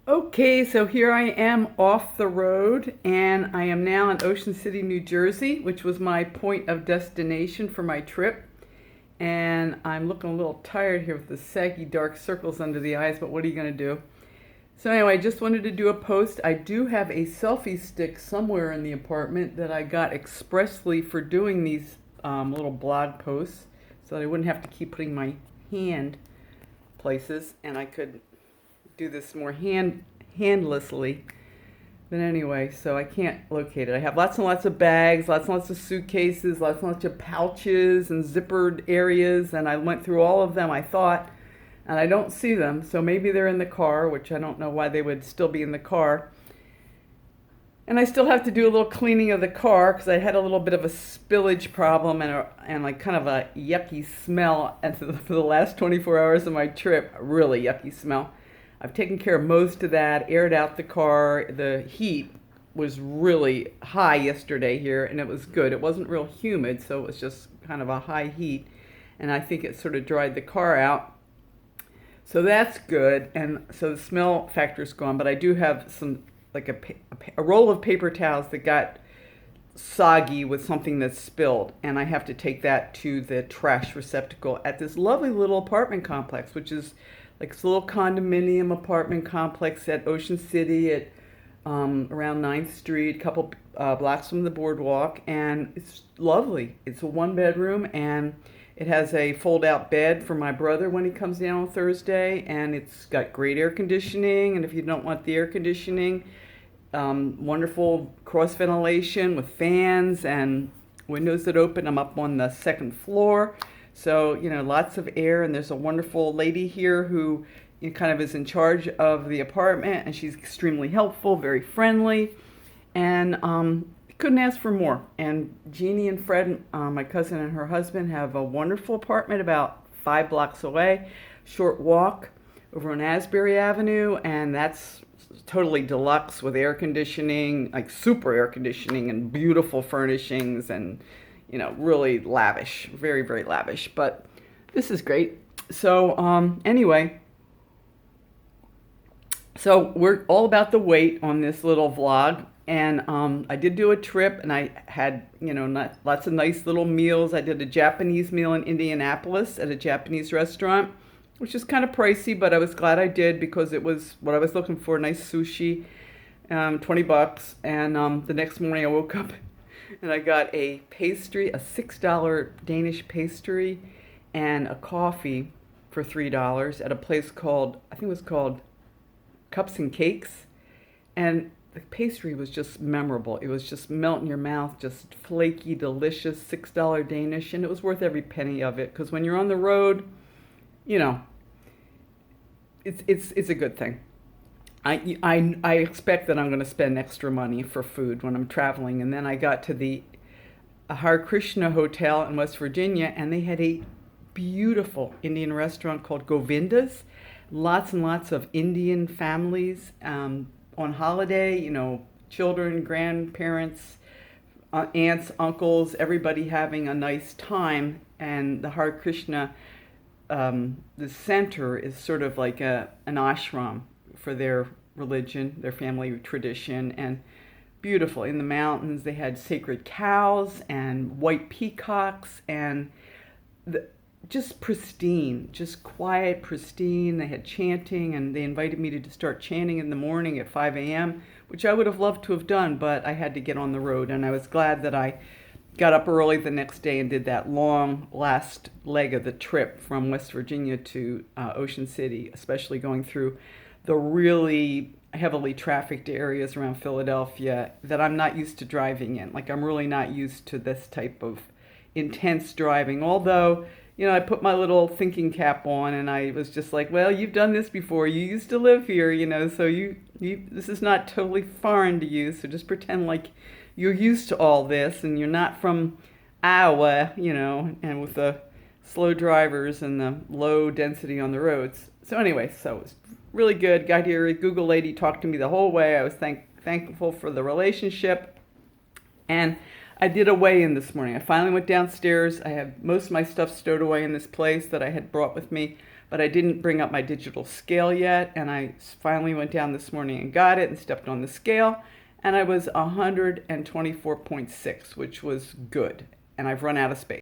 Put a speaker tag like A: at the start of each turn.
A: Okay, so here I am off the road, and I am now in Ocean City, New Jersey, which was my point of destination for my trip. And I'm looking a little tired here with the saggy dark circles under the eyes, but what are you going to do? So anyway, I just wanted to do a post. I do have a selfie stick somewhere in the apartment that I got expressly for doing these little blog posts so that I wouldn't have to keep putting my hand places, and I could do this more handlessly. But anyway, so I can't locate it. I have lots and lots of bags, lots and lots of suitcases, lots and lots of pouches and zippered areas, and I went through all of them, I thought, and I don't see them. So maybe they're in the car, which I don't know why they would still be in the car. And I still have to do a little cleaning of the car because I had a little bit of a spillage problem and like kind of a yucky smell for the last 24 hours of my trip. A really yucky smell. I've taken care of most of that, aired out the car. The heat was really high yesterday here, and it was good. It wasn't real humid, so it was just kind of a high heat, and I think it sort of dried the car out. So that's good, and so the smell factor's gone, but I do have some, like a roll of paper towels that got soggy with something that's spilled, and I have to take that to the trash receptacle at this lovely little apartment complex, which is like this little condominium apartment complex at Ocean City at around 9th Street, a couple blocks from the boardwalk, and it's lovely. It's a one bedroom, and it has a fold out bed for my brother when he comes down on Thursday, and it's got great air conditioning, and if you don't want the air conditioning, wonderful cross ventilation with fans and windows that open. I'm up on the second floor. So, lots of air, and there's a wonderful lady here who kind of is in charge of the apartment, and she's extremely helpful, very friendly, and couldn't ask for more. And Jeannie and Fred, my cousin and her husband, have a wonderful apartment about 5 blocks away, short walk over on Asbury Avenue, and that's totally deluxe with air conditioning, like super air conditioning and beautiful furnishings and really lavish, very, very lavish. But this is great. So anyway, so we're all about the weight on this little vlog. And I did do a trip, and I had, lots of nice little meals. I did a Japanese meal in Indianapolis at a Japanese restaurant, which is kind of pricey, but I was glad I did because it was what I was looking for, nice sushi, $20. And the next morning I woke up and I got a pastry, a $6 Danish pastry, and a coffee for $3 at a place called, I think it was called Cups and Cakes. And the pastry was just memorable. It was just melt in your mouth, just flaky, delicious, $6 Danish, and it was worth every penny of it because when you're on the road, it's a good thing. I expect that I'm going to spend extra money for food when I'm traveling. And then I got to the Hare Krishna Hotel in West Virginia, and they had a beautiful Indian restaurant called Govinda's. Lots and lots of Indian families on holiday, children, grandparents, aunts, uncles, everybody having a nice time. And the Hare Krishna, the center is sort of like an ashram for their religion, their family tradition, and beautiful. In the mountains, they had sacred cows and white peacocks, and just pristine, just quiet, pristine. They had chanting, and they invited me to start chanting in the morning at 5 a.m., which I would have loved to have done, but I had to get on the road, and I was glad that I got up early the next day and did that long last leg of the trip from West Virginia to Ocean City, especially going through the really heavily trafficked areas around Philadelphia that I'm not used to driving in. Like, I'm really not used to this type of intense driving. Although, I put my little thinking cap on and I was just like, well, you've done this before. You used to live here, so you this is not totally foreign to you. So just pretend like you're used to all this and you're not from Iowa, and with the slow drivers and the low density on the roads. So anyway, so it was really good. Got here, a Google lady talked to me the whole way. I was thankful for the relationship. And I did a weigh-in this morning. I finally went downstairs. I have most of my stuff stowed away in this place that I had brought with me but I didn't bring up my digital scale yet, and I finally went down this morning and got it and stepped on the scale, and I was 124.6, which was good, and I've run out of space.